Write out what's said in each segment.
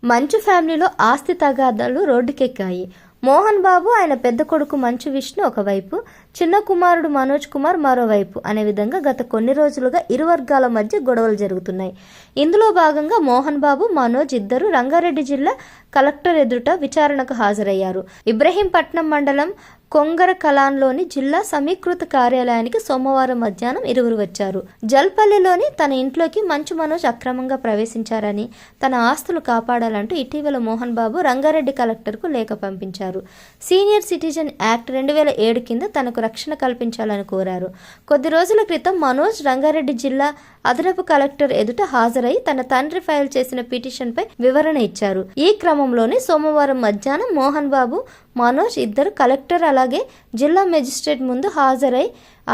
మంచు ఫ్యామిలీలో ఆస్తి తగాదాలు రోడ్డుకెక్కాయి. మోహన్ బాబు, ఆయన పెద్ద కొడుకు మంచు విష్ణు ఒకవైపు, చిన్న కుమారుడు మనోజ్ కుమార్ మరోవైపు అనే విధంగా గత కొన్ని రోజులుగా ఇరు వర్గాల మధ్య గొడవలు జరుగుతున్నాయి. ఇందులో భాగంగా మోహన్ బాబు, మనోజ్ ఇద్దరు రంగారెడ్డి జిల్లా కలెక్టర్ ఎదుట విచారణకు హాజరయ్యారు. ఇబ్రహీంపట్నం మండలం కొంగర కలాన్లోని జిల్లా సమీకృత కార్యాలయానికి సోమవారం మధ్యాహ్నం ఇరువురు వచ్చారు. జల్పల్లిలోని తన ఇంట్లోకి మంచు మనోజ్ అక్రమంగా ప్రవేశించారని, తన ఆస్తులు కాపాడాలంటూ ఇటీవల మోహన్ బాబు రంగారెడ్డి కలెక్టర్కు లేఖ పంపించారు. సీనియర్ సిటిజన్ యాక్ట్ 2007 కింద తనకు రక్షణ కల్పించాలని కోరారు. కొద్ది రోజుల క్రితం మనోజ్ రంగారెడ్డి జిల్లా అదనపు కలెక్టర్ ఎదుట హాజరై తన తండ్రి ఫైల్ చేసిన పిటిషన్పై వివరణ ఇచ్చారు. ఈ క్రమంలోనే సోమవారం మధ్యాహ్నం మోహన్ బాబు, మనోజ్ ఇద్దరు కలెక్టర్ అలాగే జిల్లా మెజిస్ట్రేట్ ముందు హాజరై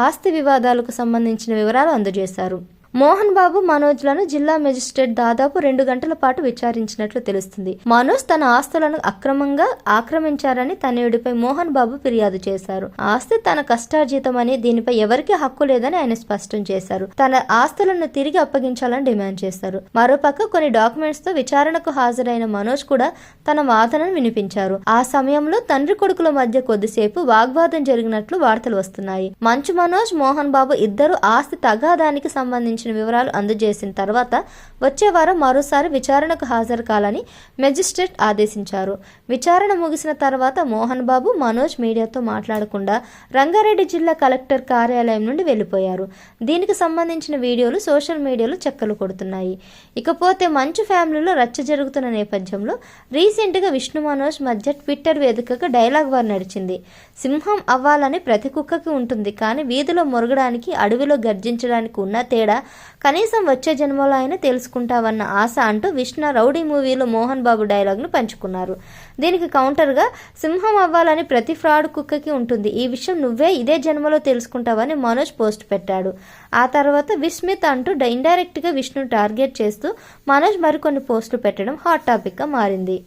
ఆస్తి వివాదాలకు సంబంధించిన వివరాలు అందజేశారు. మోహన్ బాబు, మనోజ్లను జిల్లా మెజిస్ట్రేట్ దాదాపు 2 గంటల పాటు విచారించినట్లు తెలుస్తుంది. మనోజ్ తన ఆస్తులను అక్రమంగా ఆక్రమించారని తనయుడిపై మోహన్ బాబు ఫిర్యాదు చేశారు. ఆస్తి తన కష్టార్జితమని, దీనిపై ఎవరికీ హక్కు లేదని ఆయన స్పష్టం చేశారు. తన ఆస్తులను తిరిగి అప్పగించాలని డిమాండ్ చేశారు. మరోపక్క కొన్ని డాక్యుమెంట్స్ తో విచారణకు హాజరైన మనోజ్ కూడా తన వాదనను వినిపించారు. ఆ సమయంలో తండ్రి కొడుకుల మధ్య కొద్దిసేపు వాగ్వాదం జరిగినట్లు వార్తలు వస్తున్నాయి. మంచు మనోజ్, మోహన్ బాబు ఇద్దరు ఆస్తి తగాదానికి సంబంధించి వివరాలు అందజేసిన తర్వాత వచ్చే వారం మరోసారి విచారణకు హాజరు కాలని మెజిస్ట్రేట్ ఆదేశించారు. విచారణ ముగిసిన తర్వాత మోహన్ బాబు, మనోజ్ మీడియాతో మాట్లాడకుండా రంగారెడ్డి జిల్లా కలెక్టర్ కార్యాలయం నుండి వెళ్లిపోయారు. దీనికి సంబంధించిన వీడియోలు సోషల్ మీడియాలో చక్కర్లు కొడుతున్నాయి. ఇకపోతే మంచు ఫ్యామిలీలో రచ్చ జరుగుతున్న నేపథ్యంలో రీసెంట్ గా విష్ణు, మనోజ్ మధ్య ట్విట్టర్ వేదికగా డైలాగ్ వార్ నడిచింది. సింహం అవ్వాలని ప్రతి కుక్కకి ఉంటుంది, కానీ వీధిలో మొరగడానికి, అడవిలో గర్జించడానికి ఉన్న తేడా కనీసం వచ్చే జన్మలో అయినా తెలుసుకుంటావన్న ఆశ అంటూ విష్ణు రౌడీ మూవీలో మోహన్ బాబు డైలాగ్ను పంచుకున్నారు. దీనికి కౌంటర్గా సింహం అవ్వాలని ప్రతి ఫ్రాడ్ కుక్కకి ఉంటుంది, ఈ విషయం నువ్వే ఇదే జన్మలో తెలుసుకుంటావని మనోజ్ పోస్ట్ పెట్టాడు. ఆ తర్వాత విస్మిత్ అంటూ ఇండైరెక్ట్ గా విష్ణు టార్గెట్ చేస్తూ మనోజ్ మరికొన్ని పోస్టులు పెట్టడం హాట్ టాపిక్ గా మారింది.